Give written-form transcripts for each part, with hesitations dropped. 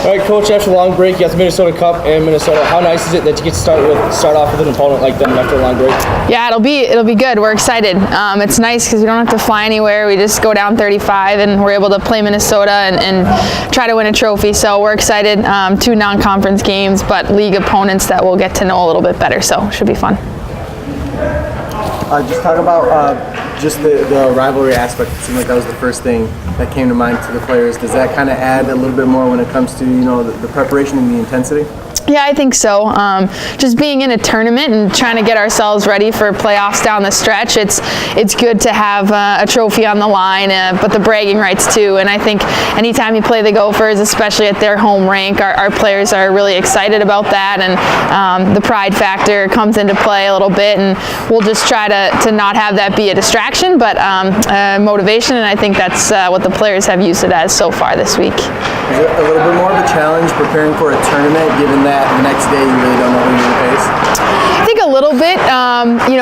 All right, Coach, after a long break, you got the Minnesota Cup and Minnesota. How nice is it that you get to start off with an opponent like them after a long break? Yeah, it'll be good. We're excited. It's nice because we don't have to fly anywhere. We just go down 35 and we're able to play Minnesota and try to win a trophy. So we're excited. 2 non-conference games, but league opponents that we'll get to know a little bit better. So it should be fun. Just talk about just the rivalry aspect. It seemed like that was the first thing that came to mind to the players. Does that kind of add a little bit more when it comes to the preparation and the intensity? Yeah, I think so. Just being in a tournament and trying to get ourselves ready for playoffs down the stretch, it's good to have a trophy on the line, but the bragging rights too. And I think anytime you play the Gophers, especially at their home rink, our players are really excited about that, and the pride factor comes into play a little bit, and we'll just try to not have that be a distraction, but motivation, and I think that's what the players have used it as so far this week. Is it a little bit more of a challenge preparing for a tournament, given that the next day you really don't know who you're going to face? I think a little bit.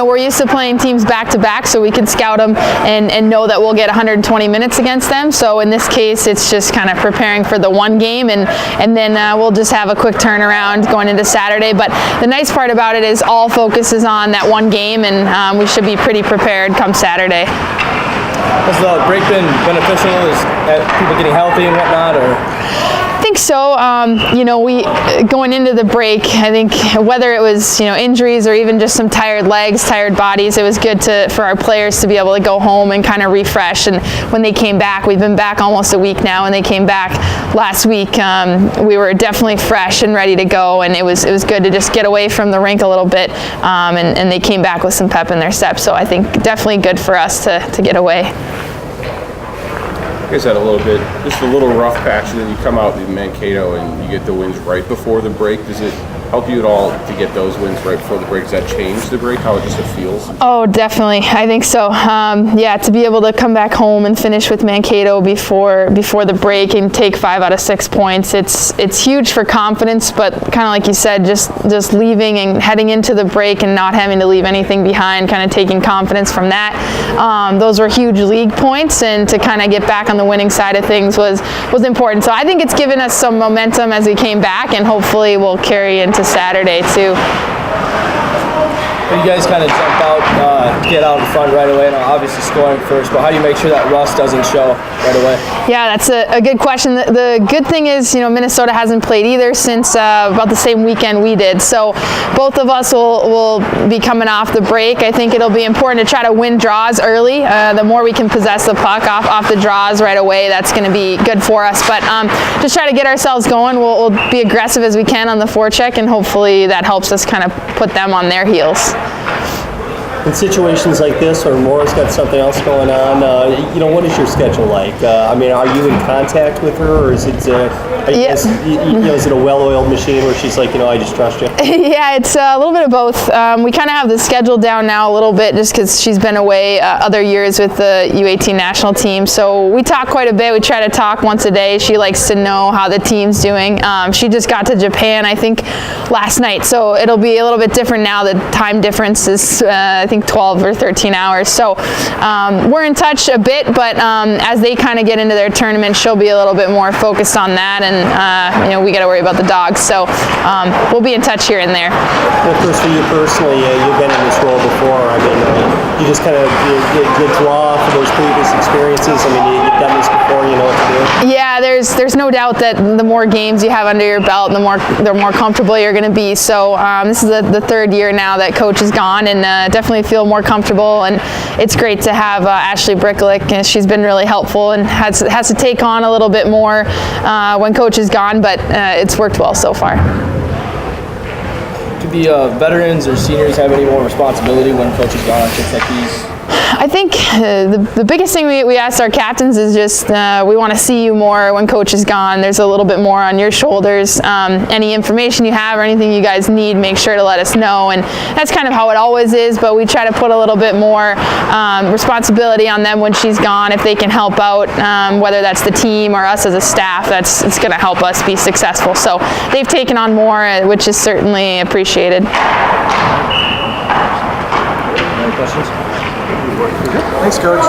We're used to playing teams back to back, so we can scout them and know that we'll get 120 minutes against them. So in this case, it's just kind of preparing for the one game, and then we'll just have a quick turnaround going into Saturday. But the nice part about it is all focus is on that one game, and we should be pretty prepared come Saturday. Has the break been beneficial? Is people getting healthy and whatnot, or? I think so. We going into the break, I think whether it was injuries or even just some tired legs, tired bodies, it was good for our players to be able to go home and kind of refresh. And when they came back, we've been back almost a week now, and they came back last week. We were definitely fresh and ready to go, and it was good to just get away from the rink a little bit. And they came back with some pep in their step. So I think definitely good for us to get away. You guys had just a little rough patch, and then you come out in Mankato and you get the wins right before the break. Does it help you at all to get those wins right before the break? Does that change the break, how it feels? Oh, definitely. I think so. To be able to come back home and finish with Mankato before the break and take 5 out of 6 points, it's huge for confidence, but kind of like you said, just leaving and heading into the break and not having to leave anything behind, kind of taking confidence from that. Those were huge league points, and to kind of get back on the winning side of things was important. So I think it's given us some momentum as we came back, and hopefully we'll carry into Saturday too. You guys kind of jump out, get out in front right away, and obviously scoring first, but how do you make sure that rust doesn't show right away? Yeah, that's a good question. The good thing is, Minnesota hasn't played either since about the same weekend we did, so both of us will be coming off the break. I think it'll be important to try to win draws early. The more we can possess the puck off the draws right away, that's going to be good for us, but just try to get ourselves going. We'll be aggressive as we can on the forecheck, and hopefully that helps us kind of put them on their heels. In situations like this, or Laura's got something else going on, what is your schedule like? Are you in contact with her, or is it, is it a well-oiled machine where she's like, I just trust you? Yeah, it's a little bit of both. We kind of have the schedule down now a little bit just because she's been away other years with the U18 national team. So we talk quite a bit. We try to talk once a day. She likes to know how the team's doing. She just got to Japan, I think, last night. So it'll be a little bit different now. The time difference is, I think, 12 or 13 hours. So we're in touch a bit, but as they kind of get into their tournament, she'll be a little bit more focused on that, and we got to worry about the dogs. So we'll be in touch here and there. Of course, for you personally, you've been in this role before. You just kind of you draw for those previous experiences. You've done this before. You know what to do. Yeah, there's no doubt that the more games you have under your belt, the more comfortable you're going to be. So this is the 3rd year now that Coach is gone, and definitely feel more comfortable. And it's great to have Ashley Bricklick, and she's been really helpful and has to take on a little bit more when Coach is gone, but it's worked well so far. Do the veterans or seniors have any more responsibility when Coach is gone on trips like these? I think the biggest thing we ask our captains is just we want to see you more when Coach is gone. There's a little bit more on your shoulders. Any information you have or anything you guys need, make sure to let us know. And that's kind of how it always is, but we try to put a little bit more responsibility on them when she's gone. If they can help out, whether that's the team or us as a staff, it's going to help us be successful. So they've taken on more, which is certainly appreciated. Any questions? Thanks, Coach.